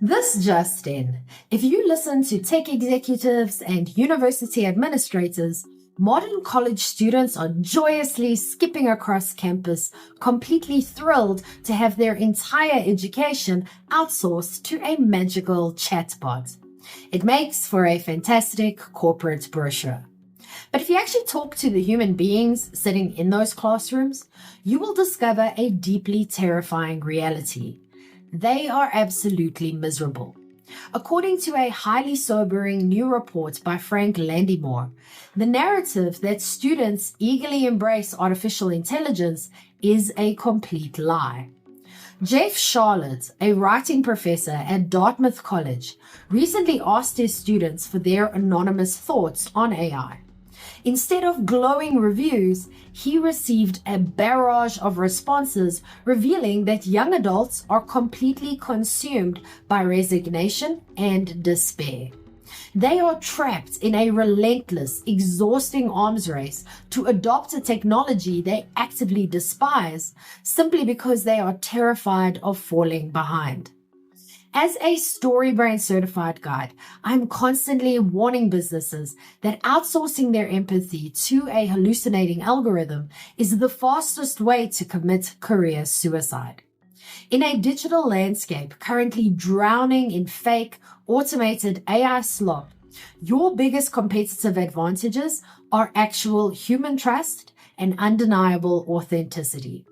This just in. If you listen to tech executives and university administrators, modern college students are joyously skipping across campus, completely thrilled to have their entire education outsourced to a magical chatbot. It makes for a fantastic corporate brochure. But if you actually talk to the human beings sitting in those classrooms, you will discover a deeply terrifying reality. They are absolutely miserable. According to a highly sobering new report by Frank Landymore, the narrative that students eagerly embrace artificial intelligence is a complete lie. Jeff Charlotte, a writing professor at Dartmouth College, recently asked his students for their anonymous thoughts on AI. Instead of glowing reviews, he received a barrage of responses revealing that young adults are completely consumed by resignation and despair. They are trapped in a relentless, exhausting arms race to adopt a technology they actively despise simply because they are terrified of falling behind. As a StoryBrand certified guide, I'm constantly warning businesses that outsourcing their empathy to a hallucinating algorithm is the fastest way to commit career suicide. In a digital landscape currently drowning in fake, automated AI slop, your biggest competitive advantages are actual human trust and undeniable authenticity.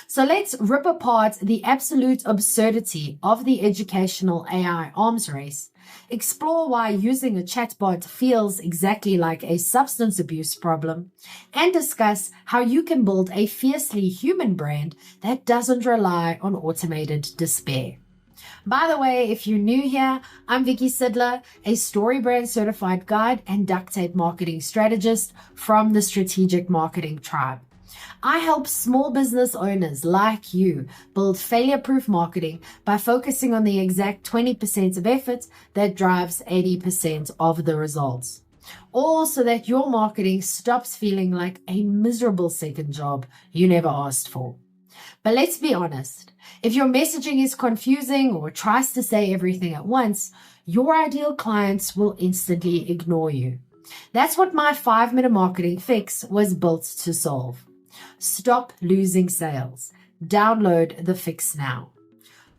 So let's rip apart the absolute absurdity of the educational AI arms race, explore why using a chatbot feels exactly like a substance abuse problem, and discuss how you can build a fiercely human brand that doesn't rely on automated despair. By the way, if you're new here, I'm Vicky Sidler, a StoryBrand certified guide and duct tape marketing strategist from the Strategic Marketing Tribe. I help small business owners like you build failure-proof marketing by focusing on the exact 20% of effort that drives 80% of the results. All so that your marketing stops feeling like a miserable second job you never asked for. But let's be honest, if your messaging is confusing or tries to say everything at once, your ideal clients will instantly ignore you. That's what my 5-minute marketing fix was built to solve. Stop losing sales. Download the fix now.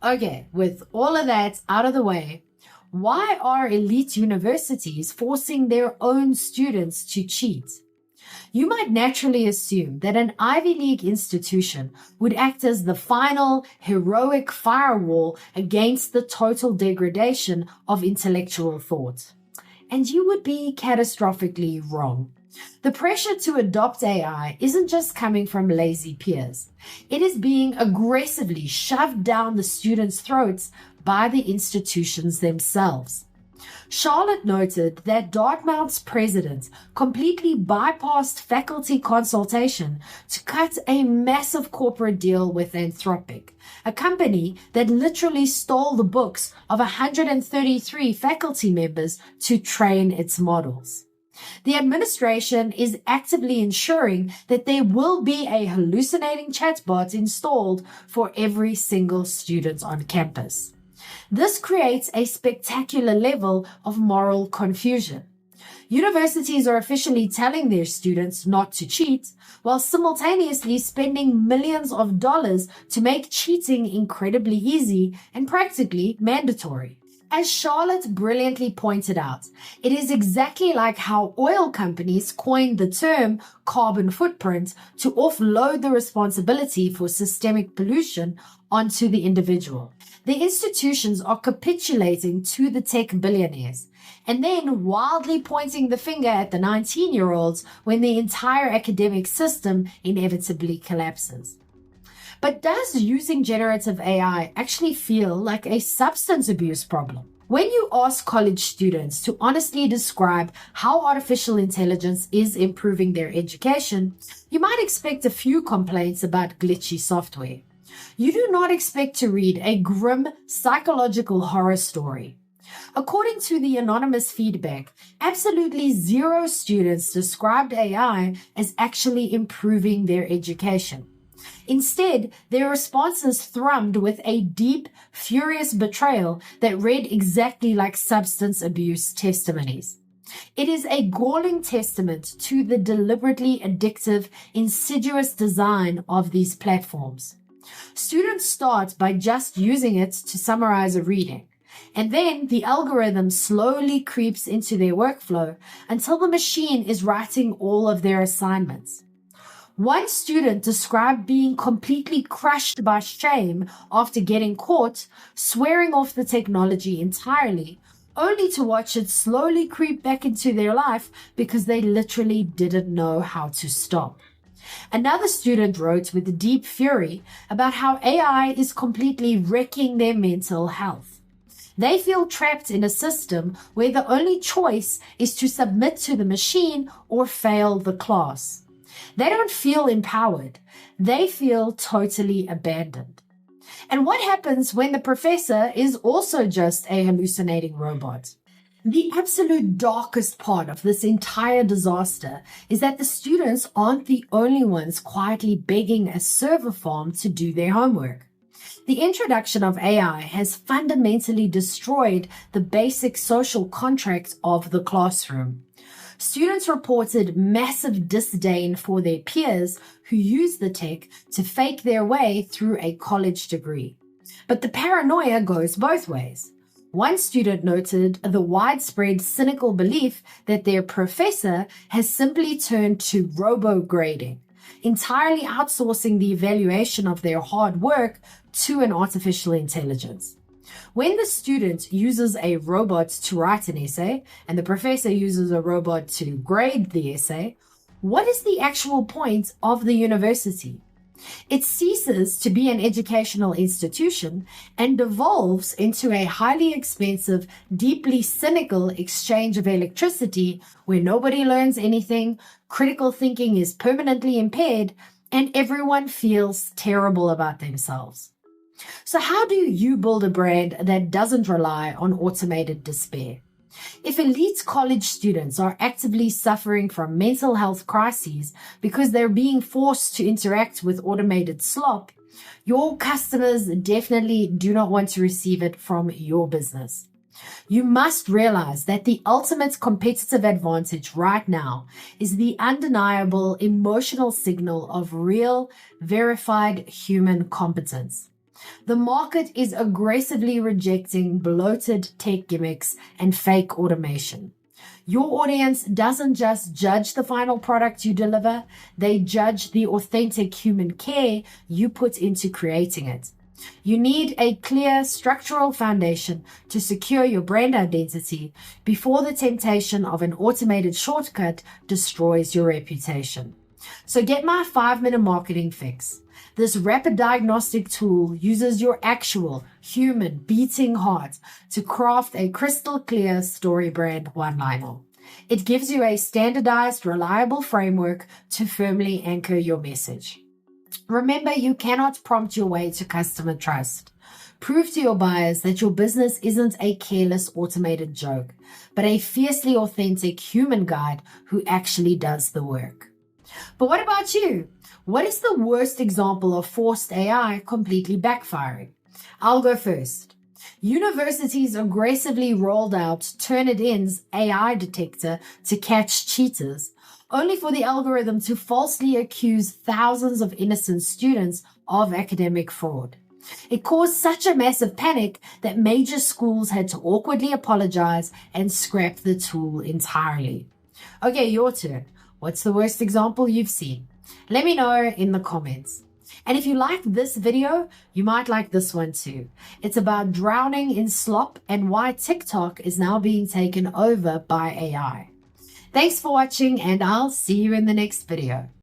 Okay, with all of that out of the way, why are elite universities forcing their own students to cheat? You might naturally assume that an Ivy League institution would act as the final heroic firewall against the total degradation of intellectual thought. And you would be catastrophically wrong. The pressure to adopt AI isn't just coming from lazy peers. It is being aggressively shoved down the students' throats by the institutions themselves. Charlotte noted that Dartmouth's president completely bypassed faculty consultation to cut a massive corporate deal with Anthropic, a company that literally stole the books of 133 faculty members to train its models. The administration is actively ensuring that there will be a hallucinating chatbot installed for every single student on campus. This creates a spectacular level of moral confusion. Universities are officially telling their students not to cheat, while simultaneously spending millions of dollars to make cheating incredibly easy and practically mandatory. As Charlotte brilliantly pointed out, it is exactly like how oil companies coined the term carbon footprint to offload the responsibility for systemic pollution onto the individual. The institutions are capitulating to the tech billionaires and then wildly pointing the finger at the 19-year-olds when the entire academic system inevitably collapses. But does using generative AI actually feel like a substance abuse problem? When you ask college students to honestly describe how artificial intelligence is improving their education, you might expect a few complaints about glitchy software. You do not expect to read a grim psychological horror story. According to the anonymous feedback, absolutely zero students described AI as actually improving their education. Instead, their responses thrummed with a deep, furious betrayal that read exactly like substance abuse testimonies. It is a galling testament to the deliberately addictive, insidious design of these platforms. Students start by just using it to summarize a reading, and then the algorithm slowly creeps into their workflow until the machine is writing all of their assignments. One student described being completely crushed by shame after getting caught, swearing off the technology entirely, only to watch it slowly creep back into their life because they literally didn't know how to stop. Another student wrote with deep fury about how AI is completely wrecking their mental health. They feel trapped in a system where the only choice is to submit to the machine or fail the class. They don't feel empowered. They feel totally abandoned. And what happens when the professor is also just a hallucinating robot? The absolute darkest part of this entire disaster is that the students aren't the only ones quietly begging a server farm to do their homework. The introduction of AI has fundamentally destroyed the basic social contract of the classroom. Students reported massive disdain for their peers who use the tech to fake their way through a college degree. But the paranoia goes both ways. One student noted the widespread cynical belief that their professor has simply turned to robo-grading, entirely outsourcing the evaluation of their hard work to an artificial intelligence. When the student uses a robot to write an essay and the professor uses a robot to grade the essay, what is the actual point of the university? It ceases to be an educational institution and devolves into a highly expensive, deeply cynical exchange of electricity where nobody learns anything, critical thinking is permanently impaired, and everyone feels terrible about themselves. So how do you build a brand that doesn't rely on automated despair? If elite college students are actively suffering from mental health crises because they're being forced to interact with automated slop, your customers definitely do not want to receive it from your business. You must realize that the ultimate competitive advantage right now is the undeniable emotional signal of real, verified human competence. The market is aggressively rejecting bloated tech gimmicks and fake automation. Your audience doesn't just judge the final product you deliver, they judge the authentic human care you put into creating it. You need a clear structural foundation to secure your brand identity before the temptation of an automated shortcut destroys your reputation. So get my 5-minute marketing fix. This rapid diagnostic tool uses your actual human beating heart to craft a crystal clear story brand one-liner. It gives you a standardized, reliable framework to firmly anchor your message. Remember, you cannot prompt your way to customer trust. Prove to your buyers that your business isn't a careless automated joke, but a fiercely authentic human guide who actually does the work. But what about you? What is the worst example of forced AI completely backfiring? I'll go first. Universities aggressively rolled out Turnitin's AI detector to catch cheaters, only for the algorithm to falsely accuse thousands of innocent students of academic fraud. It caused such a massive panic that major schools had to awkwardly apologize and scrap the tool entirely. Okay, your turn. What's the worst example you've seen? Let me know in the comments. And if you liked this video, you might like this one too. It's about drowning in slop and why TikTok is now being taken over by AI. Thanks for watching, and I'll see you in the next video.